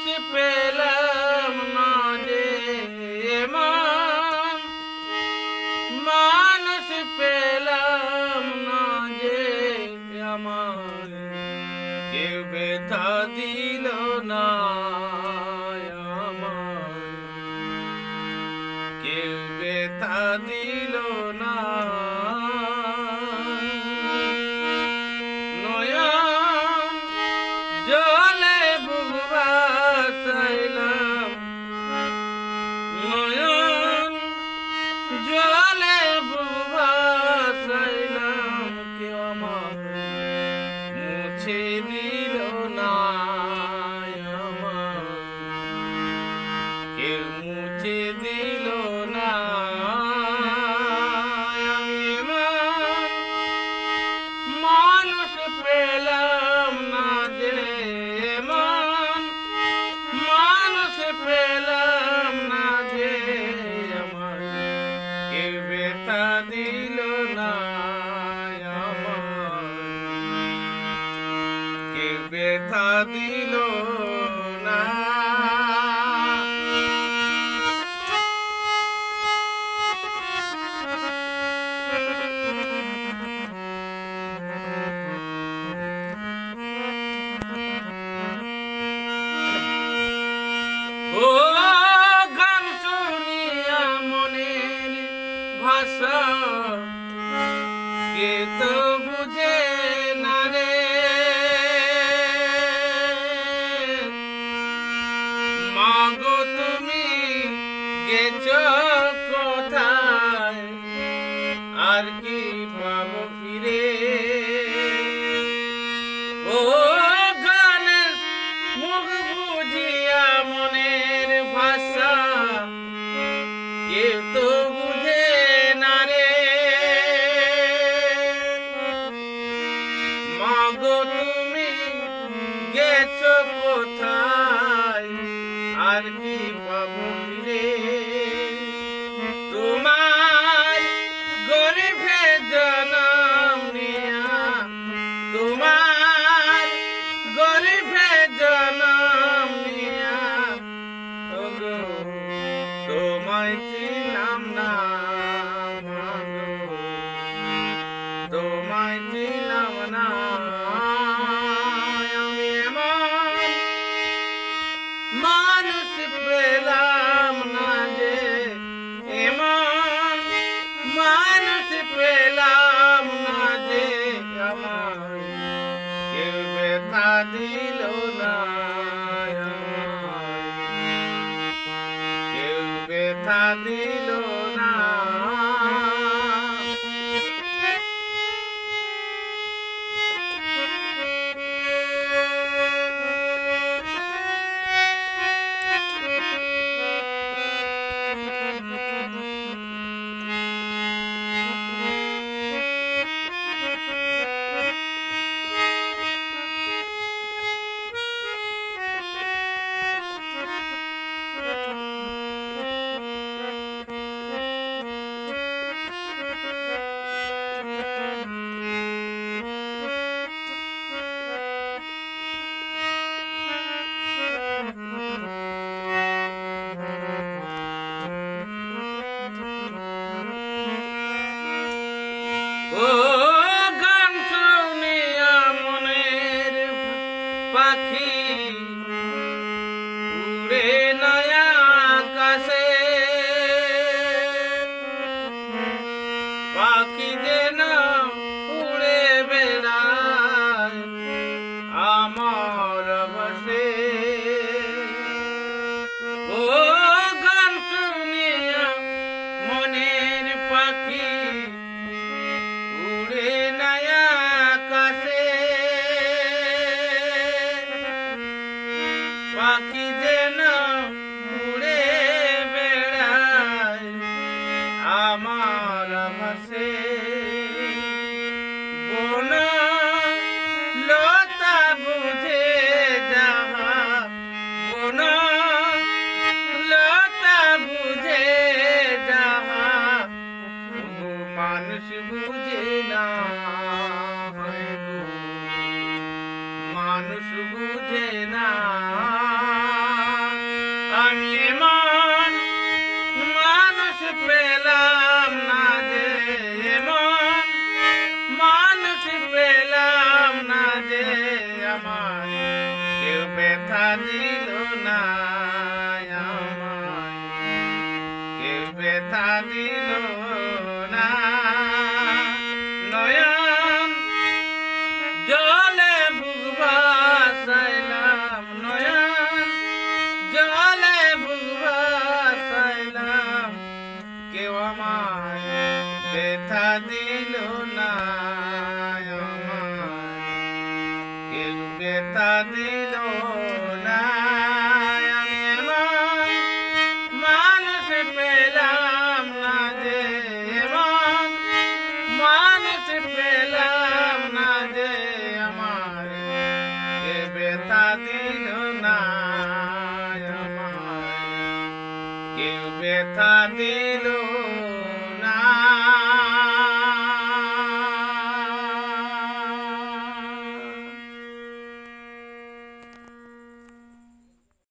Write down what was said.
মানুষ পেলাম না যে এমন, মানুষ পেলাম না যে আমার, কেউ ব্যথা দিল না আমার, কেউ ব্যথা দিল না। নয়ন জলে বুক ভাসাইলাম, নয়ন জলে বুক ভাসাইলাম, কেউ আমার মুছে দিল না আমার, কেউ মুছে দিল না। আমি মানুষ পেলাম না যে এমন, মানুষ পেলাম না যে আমার, কেউ ব্যথা দিল না আমার, কেউ ব্যথা দিল না। ও গান শুনিয়া মনের ভাষা কে তো বুঝে না রে, মাগো তুমি গেছ কোথায়, আর কি পাবো ফিরে। ও গানের মুখ বুঝিয়া মনের ভাষা কেউ তো বুঝে না রে, মাগো তুমি গেছ কোথায়, আর কি পাবো ফিরে। তোমার গরিবে জনম নিয়া, তোমার গরিবে জনম নিয়া, ওগো তোমায় চিনলাম না মাগো, তোমায় চিনলাম না। আমি এমন মানুষ পেলাম না যে এমন, মানুষ পেলাম না যে আমার, কেউ ব্যথা দিল না আমার, কেউ ব্যথা দিল না। ও গান শুনিয়া মনের পাখি উড়ে নয়া আকাশে, পাখি যেন উড়ে বেড়ায় আমার বসে। ও গান শুনিয়া মনের পাখি উড়ে নয়া আকাশে, পাখি যেন উড়ে বেড়ায় আমার ভাসে। বন লতা বুঝে যাহা, বন লতা বুঝে যাহা, মানুষ বুঝে না গো, মানুষ বুঝে না। দিল না আমায়, কেউ ব্যথা দিল না। নয়ন জলে বুক ভাসাইলাম, নয়ন জলে বুক ভাসাইলাম, কেউ আমায় ব্যথা দিল না আমায়, কেউ ব্যথা দিল না। আমি এমন মানুষ পেলাম না যে, এমন মানুষ পেলাম না যে আমায় কেউ ব্যথা দিল না আমায়, কেউ ব্যথা দিল